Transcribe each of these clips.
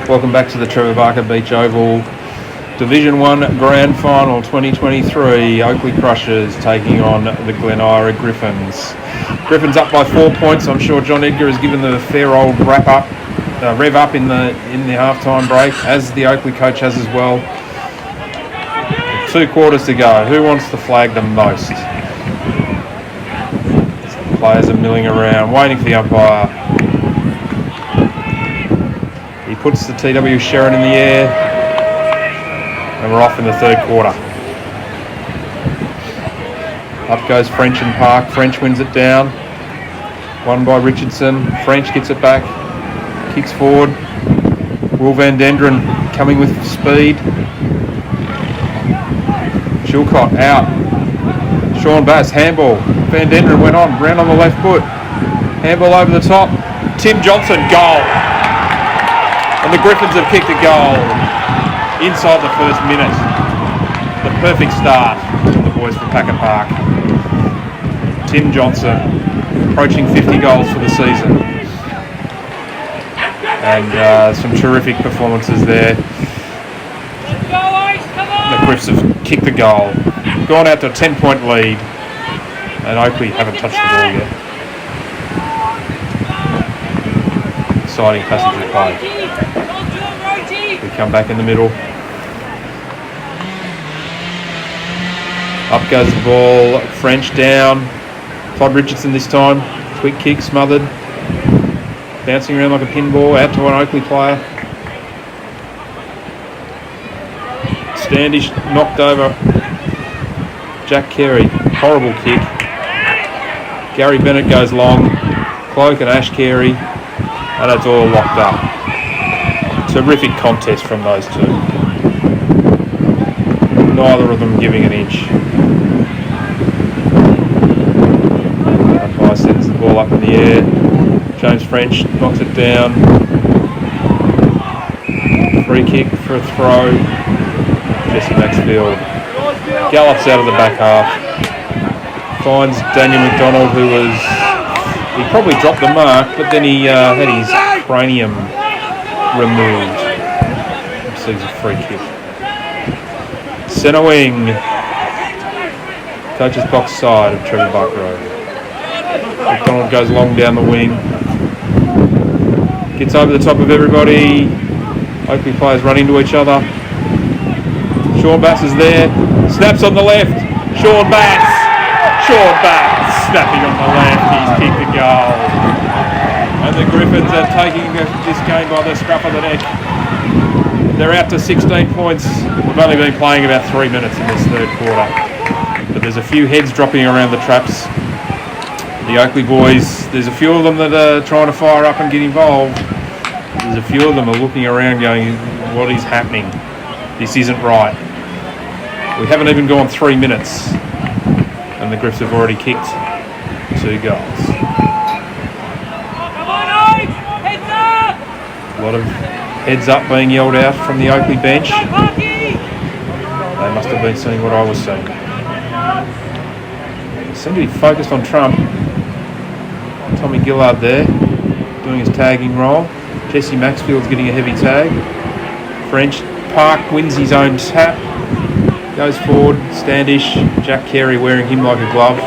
Welcome back to the Trevor Barker Beach Oval Division 1 Grand Final 2023. Oakleigh Krushers taking on the Glen Eira Gryphons. Gryphons up by 4 points. I'm sure John Edgar has given them a fair old rev up in the halftime break, as the Oakleigh coach has as well. 2 quarters to go. Who wants the flag the most? Players are milling around, waiting for the umpire. He puts the TW Sherrin in the air, and we're off in the third quarter. Up goes French and Park. French wins it down. Won by Richardson. French gets it back. Kicks forward. Will Van Denderen coming with speed. Chilcott out. Sean Bass, handball. Van Denderen went on, round on the left foot. Handball over the top. Tim Johnson, goal. And the Gryphons have kicked a goal inside the first minute. The perfect start for the boys from Packer Park. Tim Johnson, approaching 50 goals for the season. And some terrific performances there. The Gryphs have kicked the goal. Gone out to a 10-point lead. And Oakleigh haven't touched the ball yet. Exciting passage of play. We come back in the middle. Up goes the ball. French down. Todd Richardson this time. Quick kick, smothered. Bouncing around like a pinball. Out to an Oakleigh player. Standish knocked over Jack Carey. Horrible kick. Gary Bennett goes long. Cloak and Ash Carey. And it's all locked up. Terrific contest from those two. Neither of them giving an inch. Umpire sends the ball up in the air. James French knocks it down. Free kick for a throw. Jesse Maxfield gallops out of the back half. Finds Daniel McDonald, who he probably dropped the mark, but then he had his cranium removed. Receives a free kick. Centre wing. Coach's box side of Trevor Barker Road. McDonald goes long down the wing. Gets over the top of everybody. Oakleigh players run into each other. Sean Bass is there. Snaps on the left. Sean Bass snapping on the left. He's kicked a goal. And the Gryphons are taking this game by the scruff of the neck. They're out to 16 points. We've only been playing about 3 minutes in this third quarter. But there's a few heads dropping around the traps. The Oakleigh boys, there's a few of them that are trying to fire up and get involved. There's a few of them are looking around going, what is happening? This isn't right. We haven't even gone 3 minutes. And the Gryphs have already kicked 2 goals. A lot of heads up being yelled out from the Oakleigh bench. They must have been seeing what I was seeing. They seem to be focused on Trump. Tommy Gillard there, doing his tagging role. Jesse Maxfield's getting a heavy tag. French. Park wins his own tap. Goes forward. Standish. Jack Carey wearing him like a glove.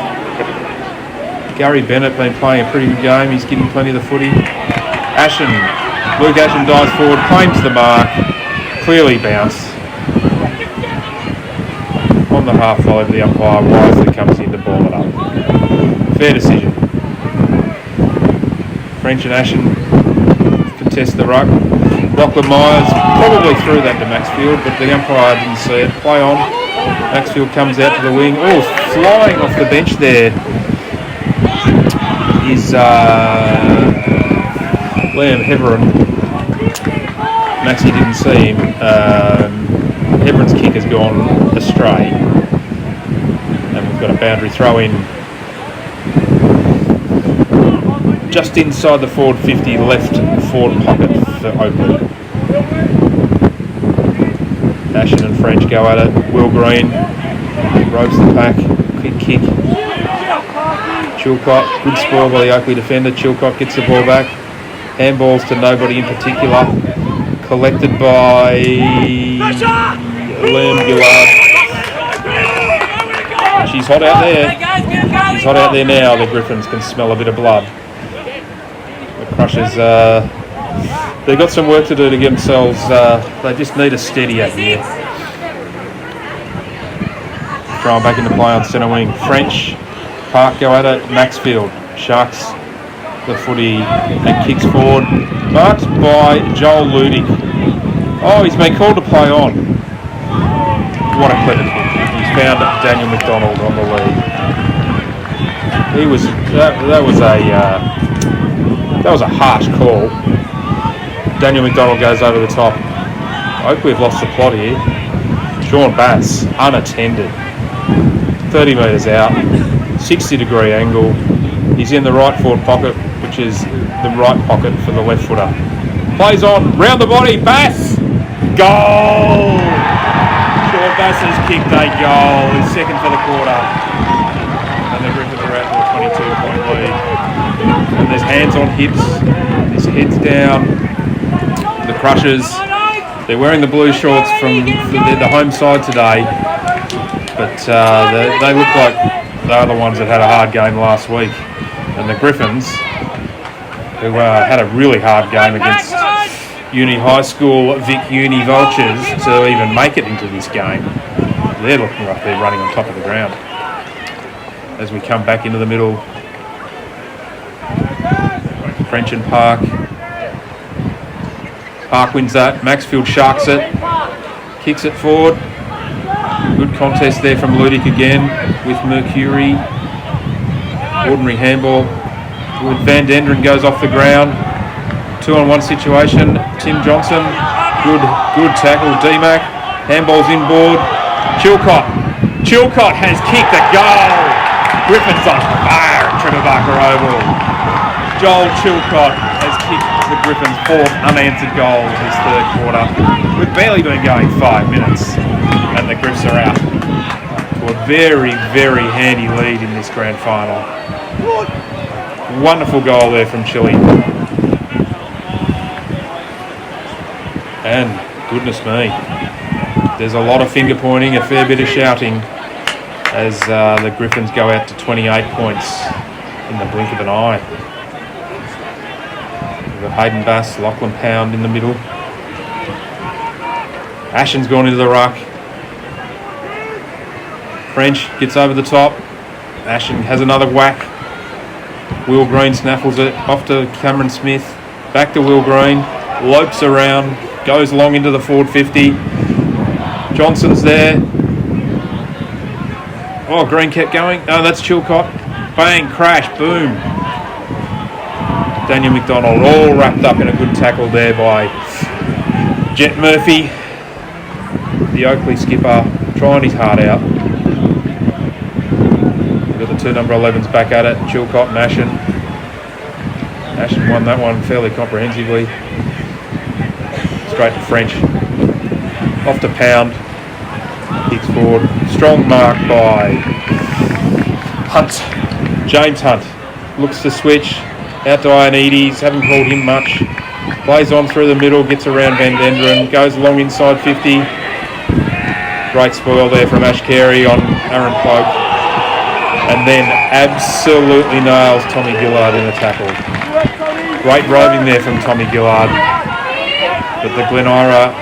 Gary Bennett been playing a pretty good game. He's getting plenty of the footy. Luke Ashen dives forward, claims the mark. Clearly bounced. On the half volley, the umpire wisely comes in to ball it up. Fair decision. French and Ashen contest the ruck. Lachlan Myers probably threw that to Maxfield, but the umpire didn't see it. Play on. Maxfield comes out to the wing. Oh, flying off the bench there is Liam Heveron. Maxie didn't see him. Heveron's kick has gone astray. And we've got a boundary throw in just inside the forward 50, left forward pocket for Oakleigh. Ashen and French go at it. Will Green ropes the pack. Quick kick. Chilcott, good spoil by the Oakleigh defender. Chilcott gets the ball back. Handballs to nobody in particular. Collected by Liam Gillard. She's hot out there. She's hot out there now. The Gryphons can smell a bit of blood. The Krushers, they've got some work to do to get themselves, they just need a steadier here. Throwing back into play on centre wing. French, Park go at it. Maxfield, Sharks the footy and kicks forward. Marked by Joel Ludig. Oh, he's been called to play on. What a clever kick. He's found Daniel McDonald on the lead. He was that was a harsh call. Daniel McDonald goes over the top. Oakleigh have lost the plot here. Sean Bass, unattended. 30 metres out, 60-degree angle. He's in the right forward pocket, which is the right pocket for the left footer. Plays on, round the body, Bass! Goal! Sean Bass has kicked a goal. His second for the quarter. And the Gryphons are out to a 22-point lead. And there's hands on hips. His head's down. The Krushers, they're wearing the blue shorts from the home side today. But they look like they're the ones that had a hard game last week. And the Gryphons, who had a really hard game against Uni High School Vic Uni Vultures to even make it into this game, they're looking like they're running on top of the ground. As we come back into the middle, French and Park. Park wins that. Maxfield sharks it. Kicks it forward. Good contest there from Ludic again with Mercury. Ordinary handball. Van Denderen goes off the ground. 2-on-1 situation. Tim Johnson. Good tackle. D-Mac. Handball's inboard. Chilcott has kicked a goal. Gryphons on fire at Trevor Barker Oval. Joel Chilcott has kicked the Gryphons' fourth unanswered goal this third quarter. We've barely been going 5 minutes and the Griffs are out to a very, very handy lead in this grand final. Wonderful goal there from Chile. And goodness me, there's a lot of finger pointing, a fair bit of shouting as the Gryphons go out to 28 points in the blink of an eye. We've got Hayden Bass, Lachlan Pound in the middle. Ashen's gone into the ruck. French gets over the top. Ashen has another whack. Will Green snaffles it off to Cameron Smith. Back to Will Green. Lopes around. Goes long into the forward 50. Johnson's there. Oh, Green kept going. Oh, that's Chilcott. Bang, crash, boom. Daniel McDonald all wrapped up in a good tackle there by Jet Murphy. The Oakleigh skipper trying his heart out. We've got the two number 11s back at it. Chilcott and Ashen. Ashen won that one fairly comprehensively. Straight to French. Off to Pound. Kicks forward. Strong mark by Hunt. James Hunt looks to switch. Out to Ioannidis. Haven't called him much. Plays on through the middle. Gets around Van Denderen. Goes along inside 50. Great spoil there from Ash Carey on Aaron Cloak. And then absolutely nails Tommy Gillard in the tackle. Great roving there from Tommy Gillard. But the Glen Eira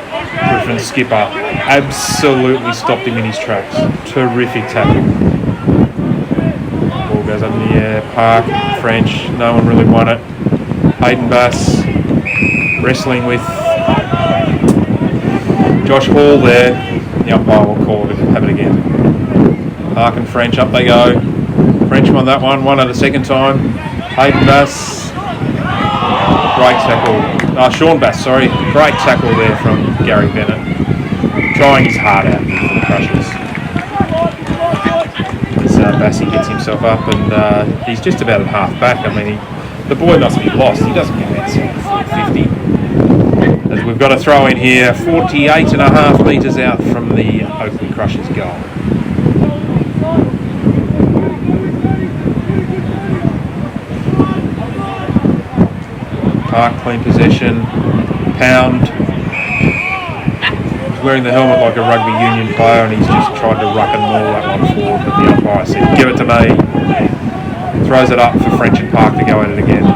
Gryphons skipper absolutely stopped him in his tracks. Terrific tackle. Ball goes up in the air. Park, French, no one really won it. Hayden Bass wrestling with Josh Hall there. The umpire will call it, have it again. Park and French, up they go. French won that one, won it a second time. Hayden Bass, great tackle. Sean Bass, sorry. Great tackle there from Gary Bennett. Trying his heart out for the Krushers. As Bassy gets himself up and he's just about at half back. I mean, the boy must be lost. He doesn't go outside the 50. As we've got a throw in here, 48.5 metres out from the Oakleigh Krushers goal. Park clean possession. Pound wearing the helmet like a rugby union player, and he's just tried to ruck and maul that one forward, but the umpire said, give it to me. Throws it up for French and Park to go at it again.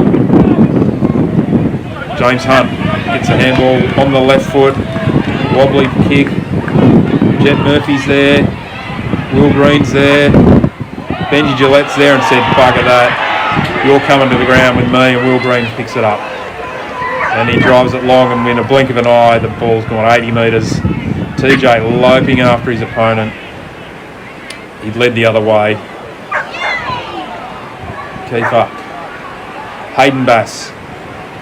James Hunt gets a handball on the left foot, wobbly kick. Jet Murphy's there, Will Green's there, Benji Gillette's there and said, bugger that, you're coming to the ground with me, and Will Green picks it up. And he drives it long, and in a blink of an eye, the ball's gone 80 metres. TJ loping after his opponent. He'd led the other way. Kiefer. Hayden Bass.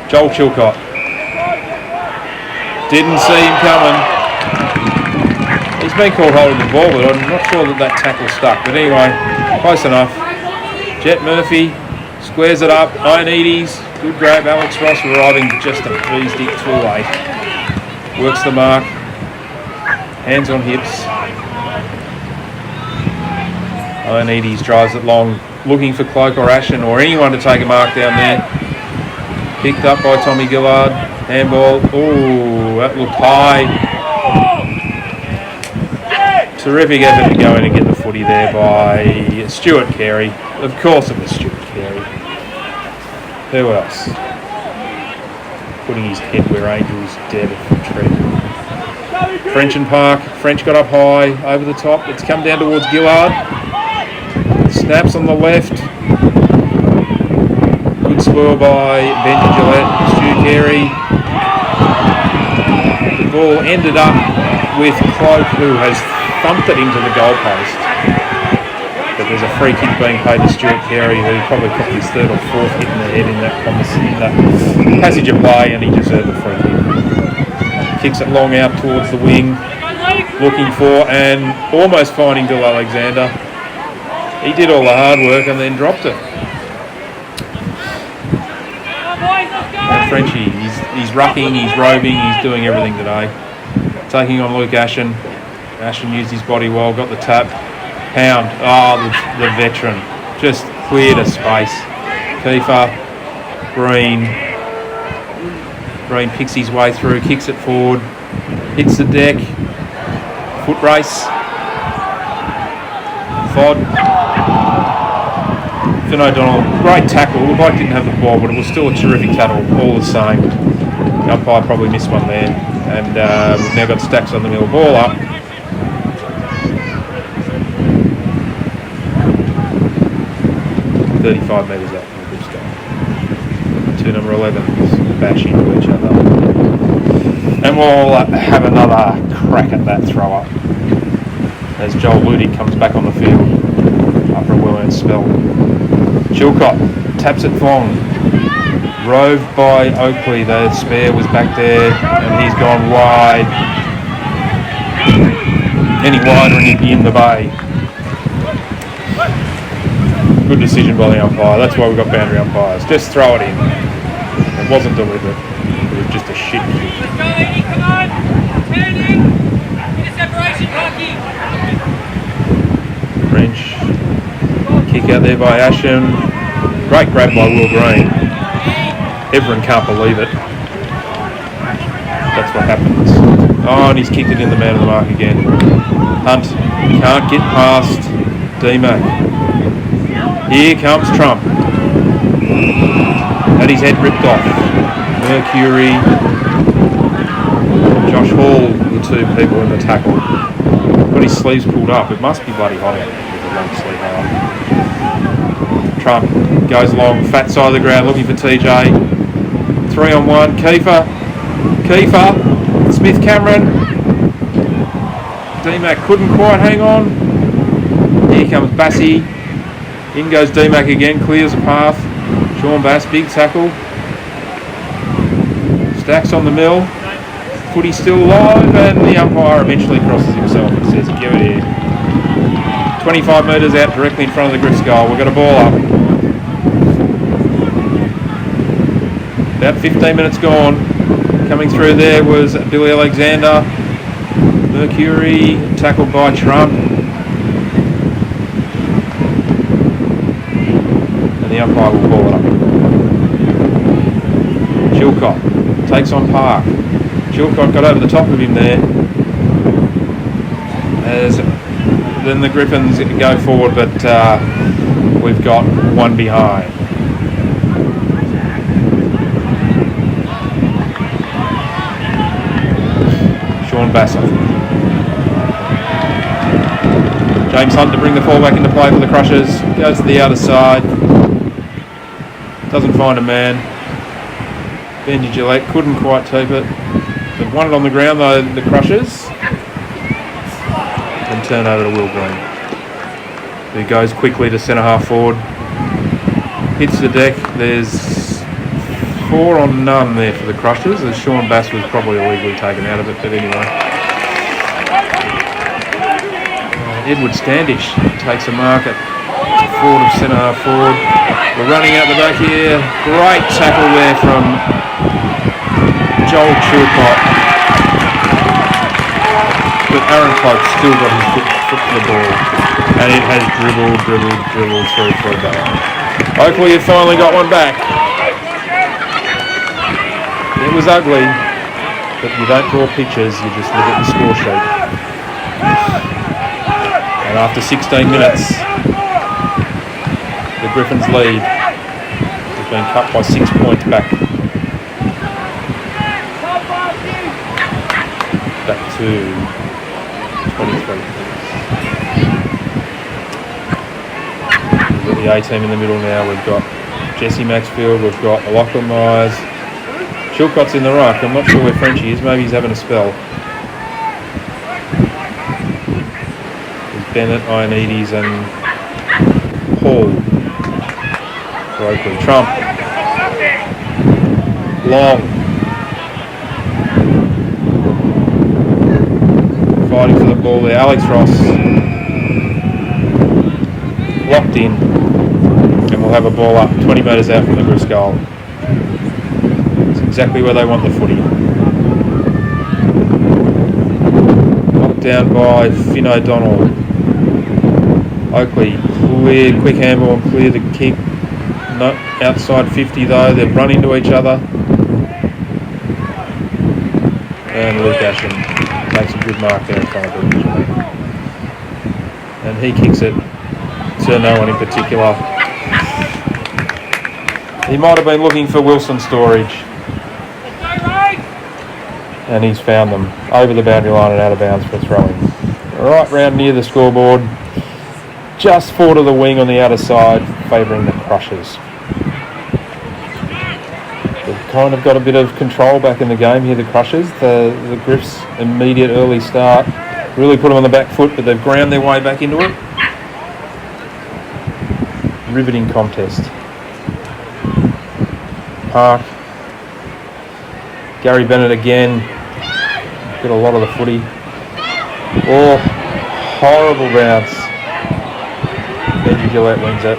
Joel Chilcott. Didn't see him coming. He's been called holding the ball, but I'm not sure that tackle stuck. But anyway, close enough. Jet Murphy squares it up. Ioannidis. Good grab. Alex Ross arriving just a beestic too late. Works the mark. Hands on hips. Ioannidis drives it long, looking for Cloak or Ashen or anyone to take a mark down there. Picked up by Tommy Gillard. Handball. Ooh, that looked high. Terrific effort to go in and get the footy there by Stuart Carey. Of course it was Stuart Carey. Who else? Putting his head where Angel's dead if we tread. French and Park. French got up high, over the top. It's come down towards Gillard. Snaps on the left. Good swirl by Benji Gillette, Stu Carey. The ball ended up with Cloak, who has thumped it into the goalpost. But there's a free kick being paid to Stuart Carey, who probably took his third or fourth hit in the head in that passage of play, and he deserved the free kick. Kicks it long out towards the wing, looking for and almost finding Bill Alexander. He did all the hard work and then dropped it. And Frenchie, he's rucking, he's roving, he's doing everything today. Taking on Luke Ashen. Ashen used his body well, got the tap. Pound, the veteran, just cleared a space. Kiefer, Green picks his way through, kicks it forward, hits the deck, foot race. Fod, Finn O'Donnell, great tackle. The bloke didn't have the ball, but it was still a terrific tackle, all the same. The umpire probably missed one there, and we've now got Stacks on the middle. Ball up. 35 metres out from the good start. Two number 11s bash into each other. And we'll have another crack at that throw up as Joel Ludig comes back on the field after a well-earned spell. Chilcott taps it long. Roved by Oakleigh. The spare was back there and he's gone wide. Any wider and he'd be in the bay. Good decision by the umpire. That's why we've got boundary umpires. Just throw it in. It wasn't deliberate. It was just a shit kick. Come on! Turn in! Get a separation, Hockey! French. Kick out there by Asham. Great grab by Will Green. Everyone can't believe it. That's what happens. Oh, and he's kicked it in the man of the mark again. Hunt can't get past D-Mac. Here comes Trump. Had his head ripped off. Mercury. Josh Hall, the two people in the tackle. Got his sleeves pulled up. It must be bloody hot out with a long sleeve up. Trump goes along, fat side of the ground, looking for TJ. 3-on-1. Kiefer. Smith Cameron. D-Mac couldn't quite hang on. Here comes Bassey. In goes D-Mac again, clears a path. Sean Bass, big tackle. Stacks on the mill. Footy still alive, and the umpire eventually crosses himself and says, give it here. 25 metres out directly in front of the Griff's goal. We've got a ball up. About 15 minutes gone. Coming through there was Billy Alexander. Mercury, tackled by Trump. The umpire will call it up. Chilcott takes on Park. Chilcott got over the top of him there. Then the Gryphons go forward, but we've got one behind. Sean Bassett. James Hunt to bring the ball back into play for the Crushers. Goes to the outer side. Doesn't find a man. Benji Gillette couldn't quite tape it. They've won it on the ground though, the Crushers. And turn over to Will Green, who goes quickly to centre half forward. Hits the deck. There's 4 on none there for the Crushers, as Sean Bass was probably illegally taken out of it, but anyway. Edward Standish takes a mark at forward of centre half forward. We're running out the back here. Great tackle there from Joel Chilcott. But Aaron Cloke's still got his foot to the ball. And it has dribbled through for a goal. Oakleigh have finally got one back. It was ugly, but you don't draw pictures, you just look at the score sheet. And after 16 minutes, the Gryphons lead has been cut by 6 points back. Back to 23 points. We've got the A team in the middle now. We've got Jesse Maxfield, we've got Lachlan Myers. Chilcott's in the ruck. I'm not sure where Frenchie is. Maybe he's having a spell. There's Bennett, Ioannidis and Hall for Oakleigh. Trump. Long. Fighting for the ball there. Alex Ross. Locked in. And we'll have a ball up 20 metres out from the Griff's goal. It's exactly where they want the footy. Knocked down by Finn O'Donnell. Oakleigh clear, quick handball and clear the kick. Not outside 50 though. They've run into each other. And Luke Ashton makes a good mark there in front of him. And he kicks it to no one in particular. He might have been looking for Wilson Storage. And he's found them over the boundary line and out of bounds for a throw-in. Right round near the scoreboard. Just forward of the wing on the outer side, favouring the Crushers. They've kind of got a bit of control back in the game here, the Crushers. The Griffs' immediate early start really put them on the back foot, but they've ground their way back into it. Riveting contest. Park. Gary Bennett again. Got a lot of the footy. Oh, horrible bounce. Benji Gillette wins it.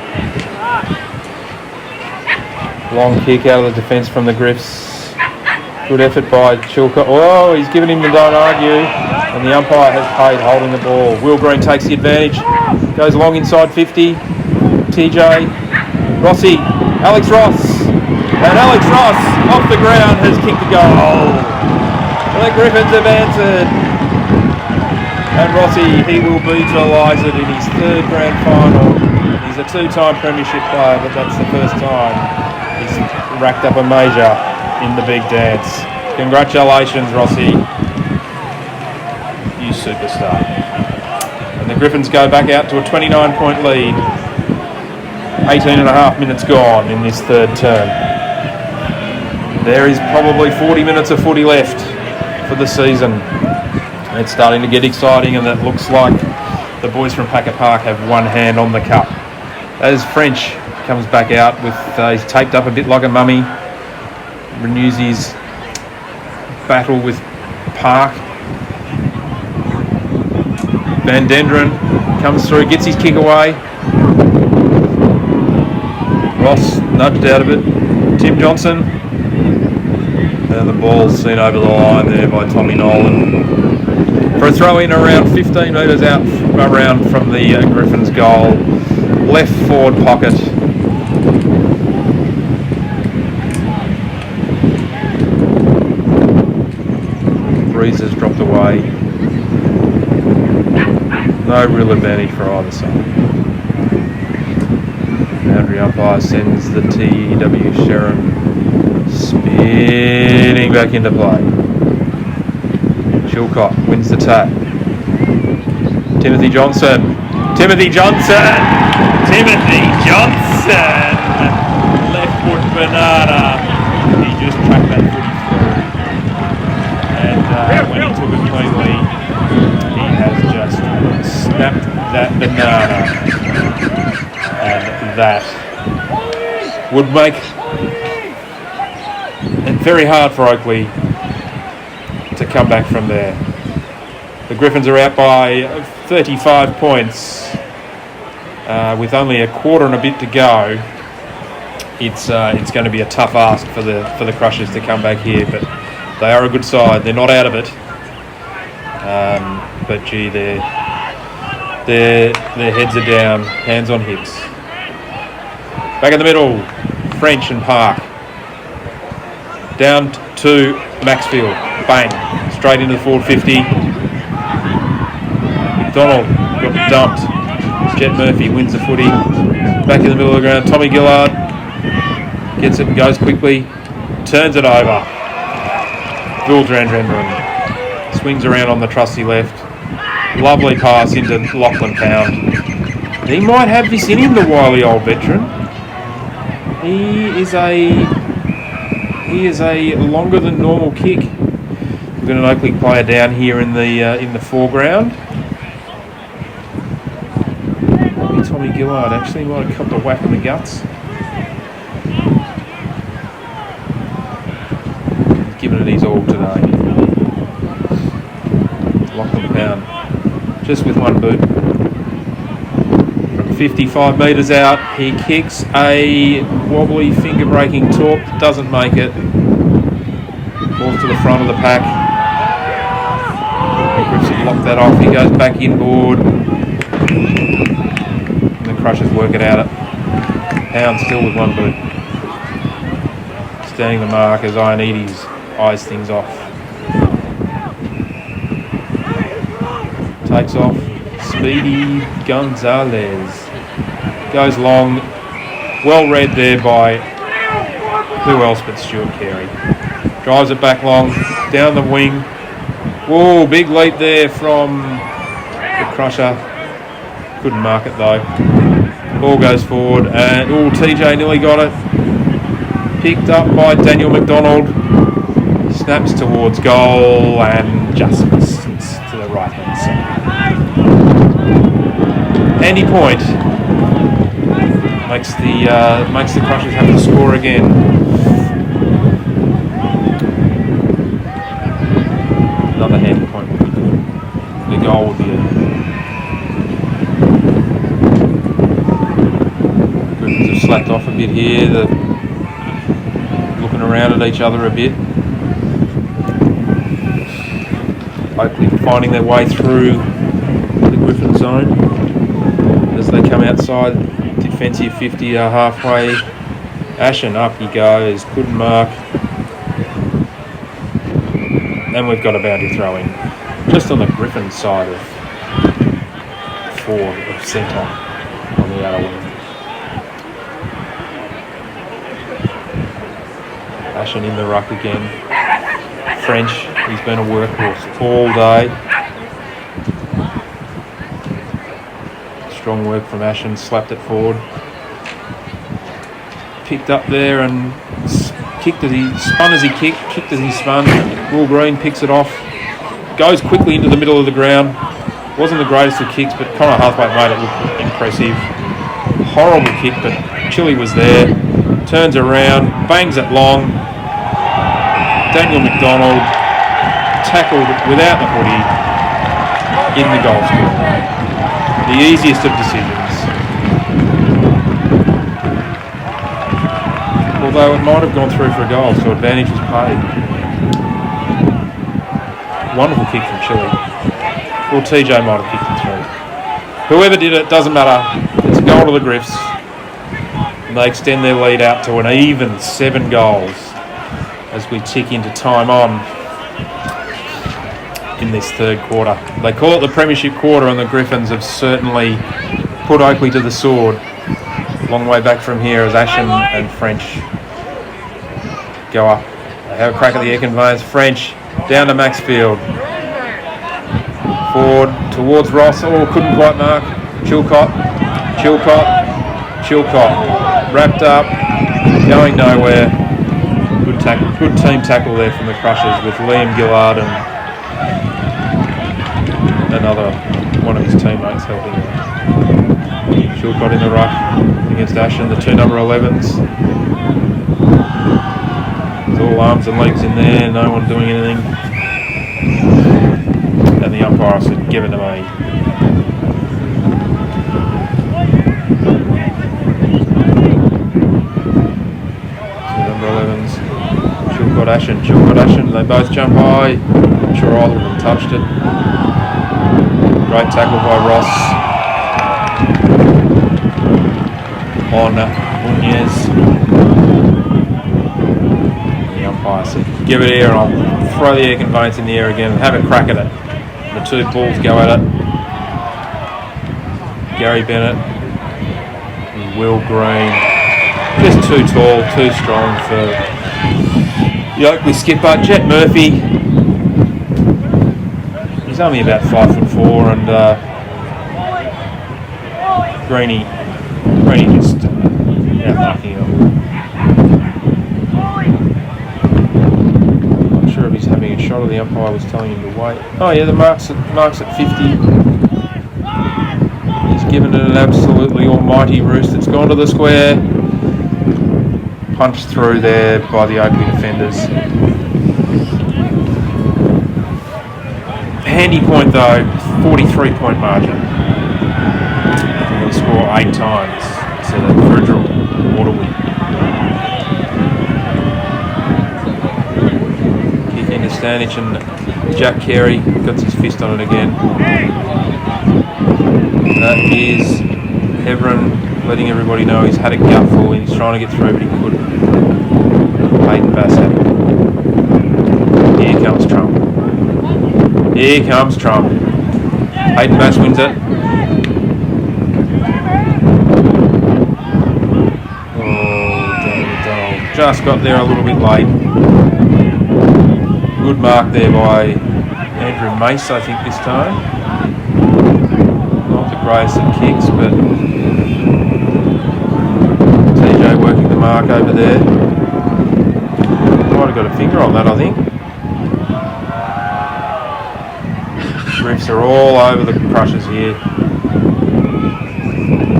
Long kick out of the defence from the Griffs. Good effort by Chilcott. Oh, he's given him the don't argue. And the umpire has paid holding the ball. Will Green takes the advantage. Goes along inside 50. TJ. Rossi. Alex Ross. And Alex Ross, off the ground, has kicked the goal. The Gryphons have answered. And Rossi, he will be delighted in his third grand final. He's a 2-time Premiership player, but that's the first time he's racked up a major in the big dance. Congratulations, Rossi. You superstar. And the Gryphons go back out to a 29-point lead. 18 and a half minutes gone in this third term. There is probably 40 minutes of footy left for the season. It's starting to get exciting, and it looks like the boys from Packer Park have one hand on the cup. As French comes back out with, he's taped up a bit like a mummy, renews his battle with Park. Van Denderen comes through, gets his kick away. Ross nudged out of it. Tim Johnson. And the ball's seen over the line there by Tommy Nolan. For a throw in around 15 metres out around from the Gryphons goal. Left forward pocket. Breeze has dropped away. No real advantage for either side. Boundary umpire sends the TW Sharon spinning back into play. Chilcott wins the tap. Timothy Johnson. Timothy Johnson! Left foot banana. He just tracked that footy through. And when he took it cleanly, he has just snapped that banana. And that would make it very hard for Oakleigh to come back from there. The Gryphons are out by 35 points with only a quarter and a bit to go. It's going to be a tough ask for the Krushers to come back here, but they are a good side. They're not out of it, but gee, their heads are down, hands on hips. Back in the middle, French and Park. Down to Maxfield, bang, straight into the forward 50. McDonald got dumped. Jet Murphy wins the footy. Back in the middle of the ground, Tommy Gillard gets it and goes quickly. Turns it over. Vildrandrendran swings around on the trusty left. Lovely pass into Lachlan Pound. He might have this in him, the wily old veteran. He is a longer than normal kick. We've got an Oakleigh player down here in the foreground. Maybe Tommy Gillard actually might have copped a whack in the guts. He's given it his all today. Lachlan Pound just with one boot. From 55 metres out, he kicks a wobbly finger-breaking torp, doesn't make it. Falls to the front of the pack. Griffs have locked that off, he goes back inboard. And the Krushers work it out. Pound still with one boot. Standing the mark as Ioannidis eyes things off. Takes off. Speedy Gonzalez. Goes long. Well read there by who else but Stuart Carey. Drives it back long. Down the wing. Whoa, big leap there from the Krusher. Couldn't mark it though. Ball goes forward and TJ nearly got it. Picked up by Daniel McDonald. Snaps towards goal and just misses to the right hand side. Andy Point makes the Krushers have to score again. Another handy point. The goal would be Gryphons have slacked off a bit here. They're looking around at each other a bit. Oakleigh finding their way through the Gryphon zone as they come outside defensive 50 halfway. Ashen up he goes, couldn't mark. And we've got a boundary throw in just on the Gryphon side of forward of centre on the outer wing. Ashen in the ruck again. French, he's been a workhorse all day. Strong work from Ashen, slapped it forward. Picked up there and kicked as he spun as he kicked as he spun. Will Green picks it off, goes quickly into the middle of the ground. Wasn't the greatest of kicks, but Connor Hathwaite made it look impressive. Horrible kick, but Chili was there. Turns around, bangs it long. Daniel McDonald tackled without the hoodie in the goal score. The easiest of decisions. Although it might have gone through for a goal, so advantage was paid. Wonderful kick from Chili. Or TJ might have kicked it through. Whoever did it, doesn't matter. It's a goal to the Griffs. And they extend their lead out to an even 7 goals as we tick into time on. in this third quarter. They call it the Premiership quarter, and the Gryphons have certainly put Oakleigh to the sword. Long way back from here as Ashen and French go up. They have a crack at the air conveyance. French down to Maxfield. Forward towards Ross. Oh, couldn't quite mark. Chilcott. Wrapped up. Going nowhere. Good tackle. Good team tackle there from the Krushers with Liam Gillard and another one of his teammates helping him. Chilcott in the ruck against Ashen. The two number 11s. It's all arms and legs in there. No one doing anything. And the umpire said, give it to me. Two number 11s. Chilcott Ashen. They both jump high. I'm sure either of them touched it. Great tackle by Ross on Muñez. The umpire said, give it here and I'll throw the air conveyance in the air again and have a crack at it. The two bulls go at it. Gary Bennett and Will Green. Just too tall, too strong for the Oakleigh skipper. Jet Murphy. He's only about 5'4", and Greeny just outmarking him. Not sure if he's having a shot or the umpire was telling him to wait. Oh yeah, the mark's at 50. He's given it an absolutely almighty roost. It's gone to the square. Punched through there by the Oakleigh defenders. Handy point though, 43-point margin. We're going to score 8 times instead of Frederick Waterloo. Kick into Stanich and Jack Carey got his fist on it again. That is Hebron letting everybody know he's had a gutful and he's trying to get through, but he couldn't. Hayden Bassett. Here comes Trump. Hayden Bass wins it. Just got there a little bit late. Good mark there by Andrew Mace, I think, this time. Not the greatest at kicks, but TJ working the mark over there. Might have got a finger on that, I think. Griffs are all over the Krushers here.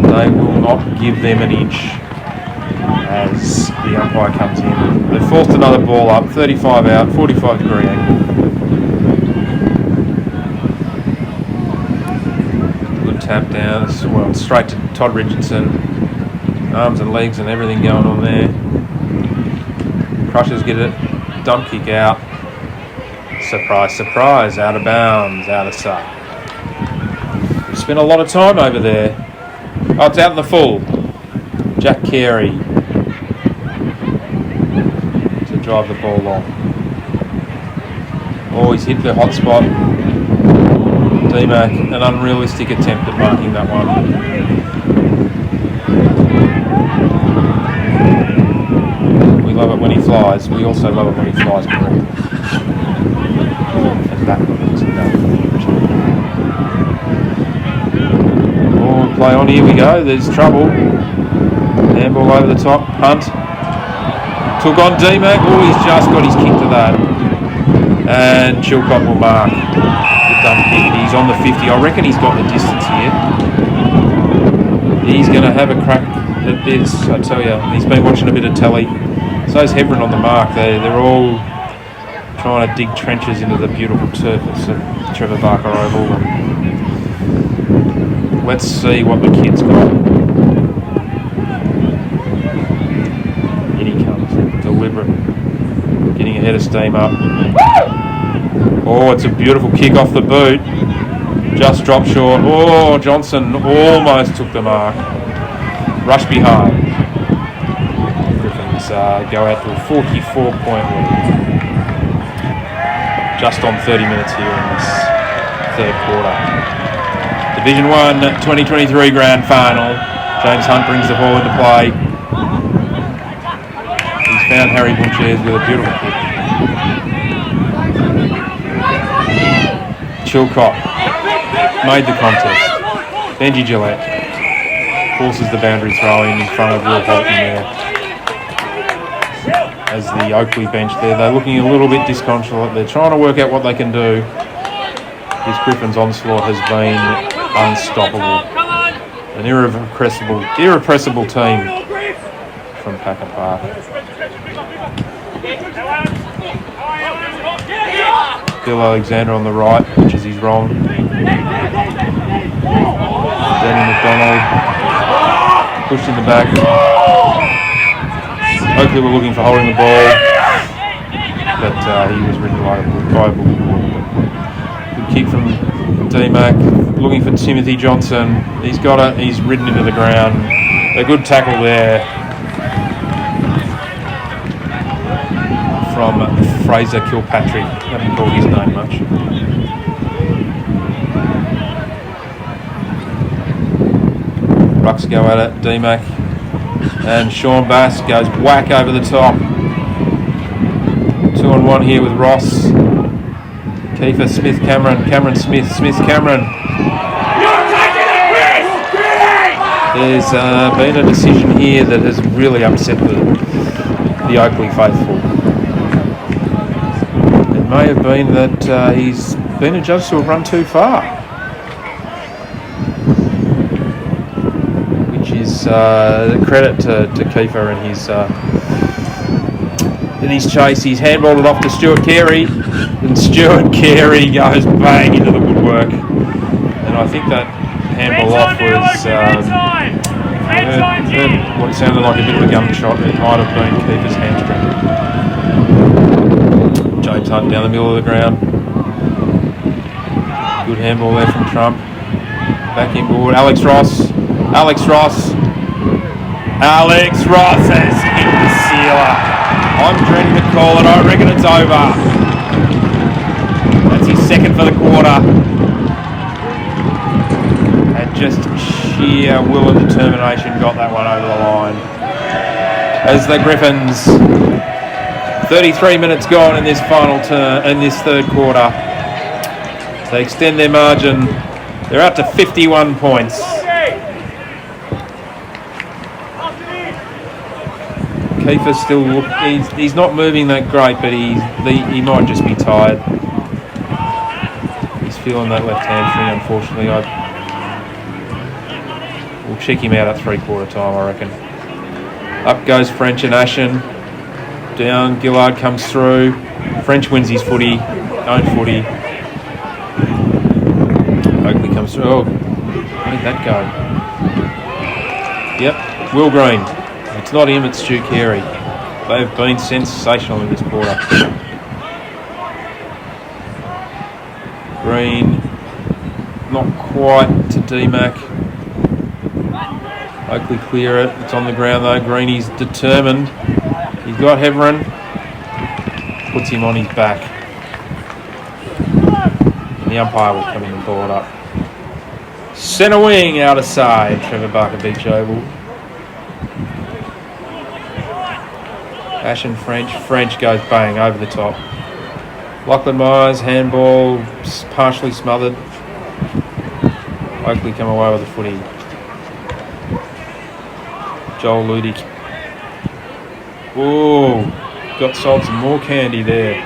They will not give them an inch as the umpire comes in. They've forced another ball up, 35 out, 45-degree angle. Good tap down, well, straight to Todd Richardson. Arms and legs and everything going on there. Krushers get it, dump kick out. Surprise, surprise, out of bounds, out of sight. We've spent a lot of time over there. Oh, it's out in the full. Jack Carey to drive the ball long. Oh, he's hit the hot spot. D-Mac, an unrealistic attempt at marking that one. We love it when he flies. We also love it when he flies correctly. And backwards and that. Oh, play on, here we go. There's trouble. Handball over the top. Punt. Took on D-Mac. Oh, he's just got his kick to that. And Chilcott will mark the dump kick. He's on the 50. I reckon he's got the distance here. He's going to have a crack at this, I tell you. He's been watching a bit of telly. So's Hebron on the mark. They're all trying to dig trenches into the beautiful turf at Trevor Barker Oval. And let's see what the kid's got. In he comes, deliberate, getting ahead of steam up. Oh, it's a beautiful kick off the boot. Just dropped short. Oh, Johnson almost took the mark. Rush behind. Gryphons go out to a 44-point lead. just on 30 minutes here in this third quarter. Division 1 2023 Grand Final. James Hunt brings the ball into play. He's found Harry Bunches with a beautiful kick. Chilcott made the contest. Benji Gillette forces the boundary throw in front of Will Holton there. As the Oakleigh bench there, they're looking a little bit disconsolate. They're trying to work out what they can do. This Gryphons onslaught has been unstoppable. An irrepressible team from Packer Park. Bill Alexander on the right, which is his wrong. Danny McDonald pushed in the back. Oakleigh were looking for holding the ball, but he was ridden by a bull. Good kick from D-Mac, looking for Timothy Johnson. He's got it, he's ridden into the ground. A good tackle there from Fraser Kilpatrick. Haven't called his name much. Rucks go at it, D-Mac. And Sean Bass goes whack over the top. 2-on-1 here with Ross. Kiefer Smith, Cameron Smith, Cameron. There's been a decision here that has really upset the Oakleigh faithful. It may have been that he's been adjudged to have run too far. Is credit to Kiefer in his chase. He's handballed it off to Stuart Carey, and Stuart Carey goes bang into the woodwork. And I think that handball off was what sounded like a bit of a gunshot. It might have been Kiefer's hamstring. James Hunt down the middle of the ground. Good handball there from Trump. Back inboard, Alex Ross has hit the sealer. I'm dreading to call it. I reckon it's over. That's his second for the quarter. And just sheer will and determination got that one over the line. As the Gryphons, 33 minutes gone in this third quarter. They extend their margin. They're out to 51 points. Kiefer's still he's not moving that great, but he might just be tired. He's feeling that left hamstring, unfortunately. We'll check him out at 3/4 time, I reckon. Up goes French and Ashen. Down, Gillard comes through. French wins his footy, own footy. Oakleigh comes through. Oh, where did that go? Yep, Will Green. It's not him, it's Stu Carey. They've been sensational in this quarter. Green, not quite to D-Mac. Oakleigh clear it. It's on the ground though. Greeny's determined. He's got Heverin. Puts him on his back. And the umpire will come in and ball it up. Centre wing out of side. Trevor Barker Beach Oval. Ashen French goes bang over the top. Lachlan Myers, handball, partially smothered. Oakleigh come away with the footy. Joel Ludick. Ooh, got sold some more candy there.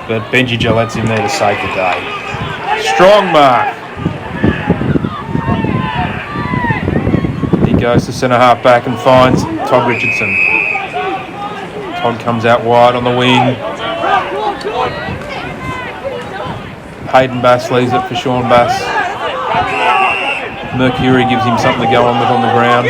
But Benji Gillette's in there to save the day. Strong mark. He goes to centre half back and finds Todd Richardson. Todd comes out wide on the wing. Hayden Bass leaves it for Sean Bass. Mercury gives him something to go on with on the ground.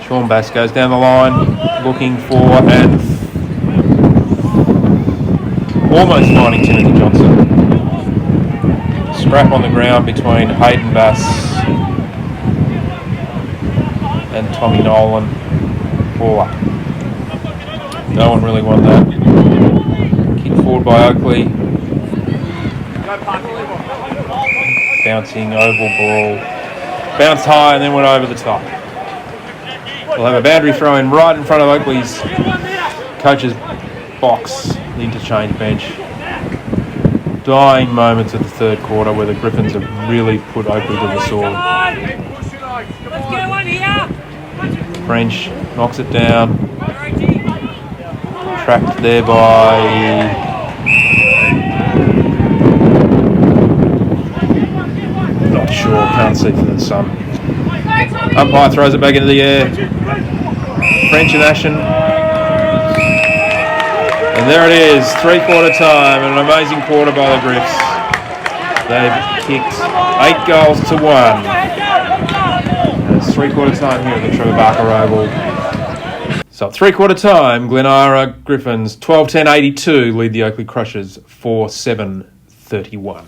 Sean Bass goes down the line, looking for and almost finding Timothy Johnson. Scrap on the ground between Hayden Bass and Tommy Nolan. 4. No one really won that. Kick forward by Oakleigh. Bouncing oval ball. Bounced high and then went over the top. We'll have a boundary throw in right in front of Oakleigh's coach's box, the interchange bench. Dying moments of the third quarter where the Gryphons have really put Oakleigh to the sword. French knocks it down. Tracked there by not sure, can't see for the sun. Umpire throws it back into the air. French in action. And there it is, 3/4 time, an amazing quarter by the Gryphs. They've kicked 8 goals to 1. And it's 3/4 time here at the Trevor Barker Oval. So at 3/4 time, Glen Eira Gryphons 12-10-82 lead the Oakleigh Krushers 4-7-31.